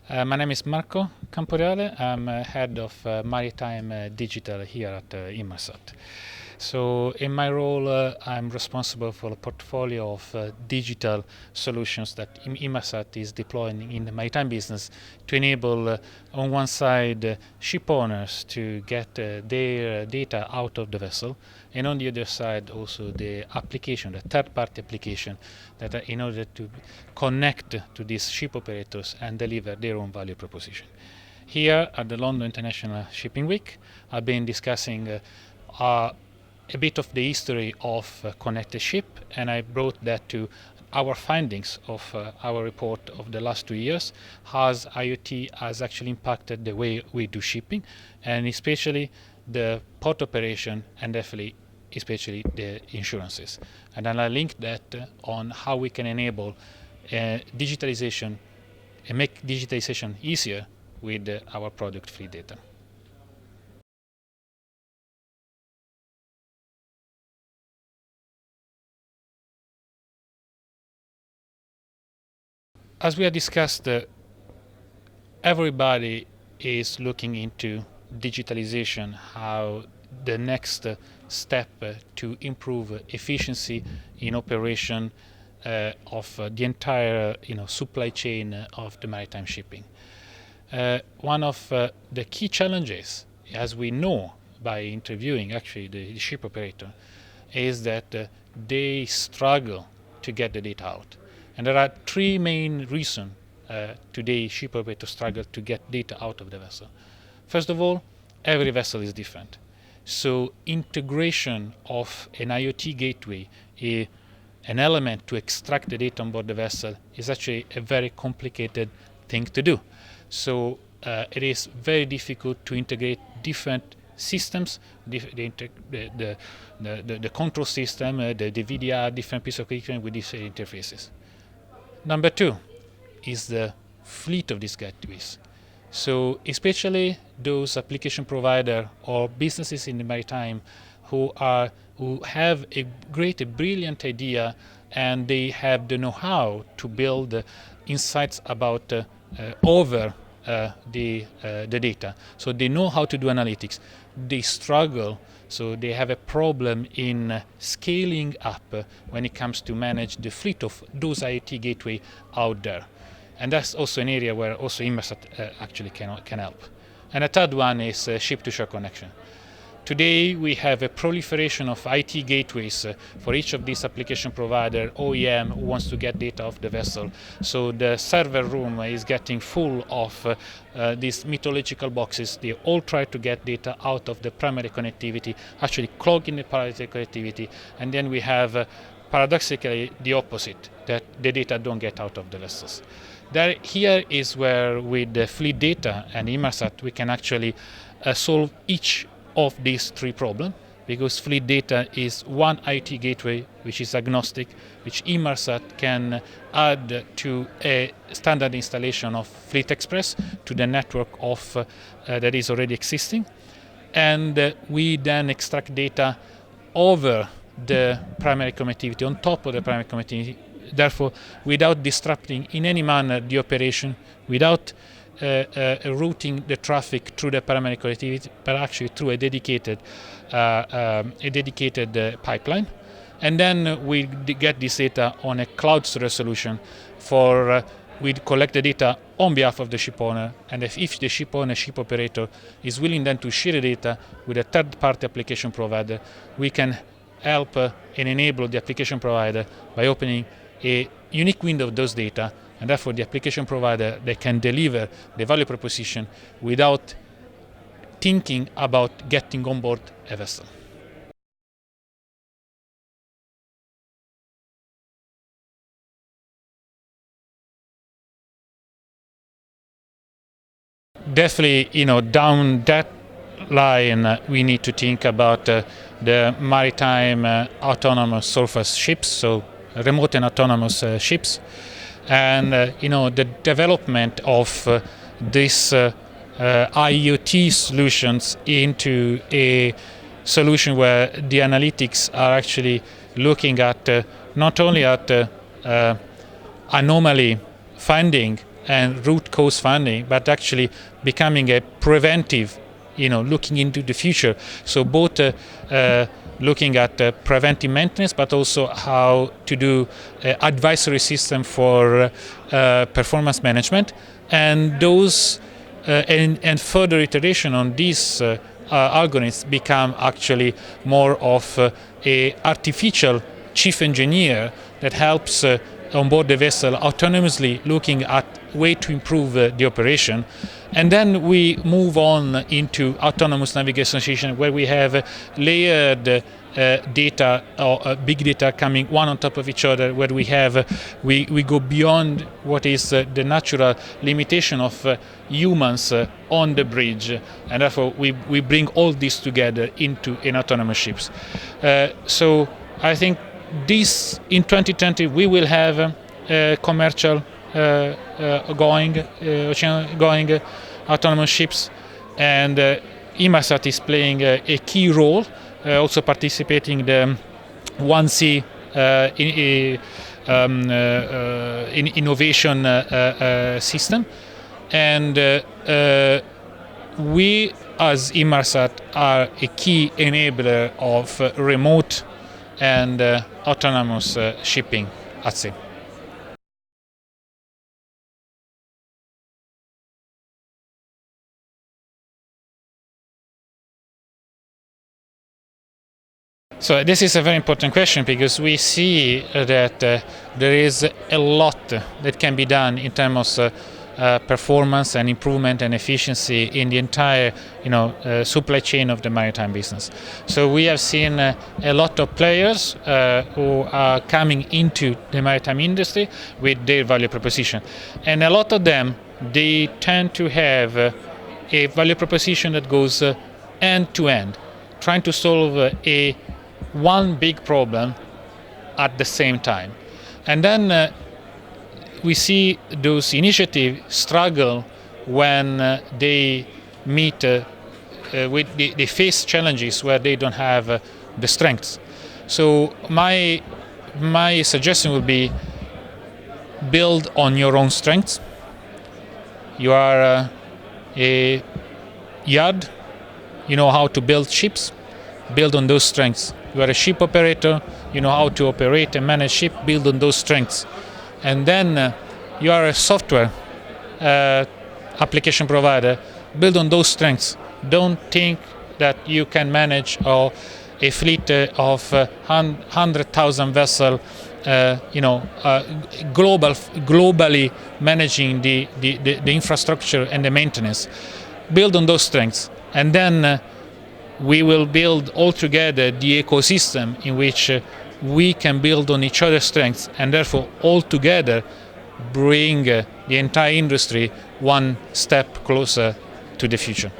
My name is Marco Camporeale. I'm head of Maritime Digital here at Inmarsat. So in my role, I'm responsible for a portfolio of digital solutions that Inmarsat is deploying in the maritime business to enable, on one side, ship owners to get their data out of the vessel, and on the other side, also the application, the third-party application, that in order to connect to these ship operators and deliver their own value proposition. Here at the London International Shipping Week, I've been discussing a bit of the history of connected ship, and I brought that to our findings of our report of the last 2 years, how IoT has actually impacted the way we do shipping, and especially the port operation, and definitely especially the insurances. And then I linked that on how we can enable digitalization and make digitalization easier with our product fleet data. As we have discussed, everybody is looking into digitalization, how the next step to improve efficiency in operation of the entire supply chain of the maritime shipping. One of the key challenges, as we know by interviewing actually the ship operator, is that they struggle to get the data out. And there are three main reasons today ship operators struggle to get data out of the vessel. First of all, every vessel is different. So integration of an IoT gateway, an element to extract the data on board the vessel, is actually a very complicated thing to do. So it is very difficult to integrate different systems, the control system, the VDR, different pieces of equipment with different interfaces. Number two is the fleet of these gateways. So especially those application providers or businesses in the maritime who have a brilliant idea, and they have the know-how to build insights about over the data. So they know how to do analytics. They struggle, so they have a problem in scaling up when it comes to manage the fleet of those IoT gateway out there. And that's also an area where also Inmarsat actually can help. And the third one is ship-to-shore connection. Today we have a proliferation of IT gateways for each of these application provider, OEM, who wants to get data off the vessel. So the server room is getting full of these mythological boxes. They all try to get data out of the primary connectivity, actually clogging the primary connectivity, and then we have paradoxically the opposite, that the data don't get out of the vessels. Here is where with the fleet data and Inmarsat we can actually solve each of these three problems, because fleet data is one IT gateway which is agnostic, which Inmarsat can add to a standard installation of Fleet Express to the network of that is already existing, and we then extract data over the primary connectivity, on top of the primary connectivity, therefore without disrupting in any manner the operation, without routing the traffic through the primary connectivity, but actually through a dedicated pipeline. And then we get this data on a cloud storage solution for we collect the data on behalf of the ship owner, and if the ship owner, ship operator is willing then to share the data with a third-party application provider, we can help and enable the application provider by opening a unique window of those data, and therefore the application provider, they can deliver the value proposition without thinking about getting on board a vessel. Definitely, down that line, we need to think about the maritime autonomous surface ships, so remote and autonomous ships, and the development of these IoT solutions into a solution where the analytics are actually looking at not only at anomaly finding and root cause finding, but actually becoming a preventive, looking into the future. So both looking at preventive maintenance, but also how to do advisory system for performance management, and those and further iteration on these algorithms become actually more of a artificial chief engineer that helps on board the vessel autonomously looking at way to improve the operation. And then we move on into autonomous navigation solution, where we have layered data or big data coming one on top of each other, where we go beyond what is the natural limitation of humans on the bridge, and therefore we bring all this together into an autonomous ships. So I think this in 2020 we will have commercial going autonomous ships, and Inmarsat is playing a key role, also participating in the 1C in innovation system, and we as Inmarsat are a key enabler of remote and autonomous shipping at sea. So this is a very important question, because we see that there is a lot that can be done in terms of performance and improvement and efficiency in the entire supply chain of the maritime business. So we have seen a lot of players who are coming into the maritime industry with their value proposition, and a lot of them, they tend to have a value proposition that goes end to end, trying to solve one big problem at the same time. And then we see those initiatives struggle when they meet they face challenges where they don't have the strengths. So my suggestion would be, build on your own strengths. You are a yard, you know how to build ships, build on those strengths. You are a ship operator, you know how to operate and manage ship, build on those strengths. And then you are a software application provider, build on those strengths. Don't think that you can manage a fleet of 100,000 vessels, globally managing the infrastructure and the maintenance. Build on those strengths, and then we will build all together the ecosystem in which we can build on each other's strengths, and therefore all together bring the entire industry one step closer to the future.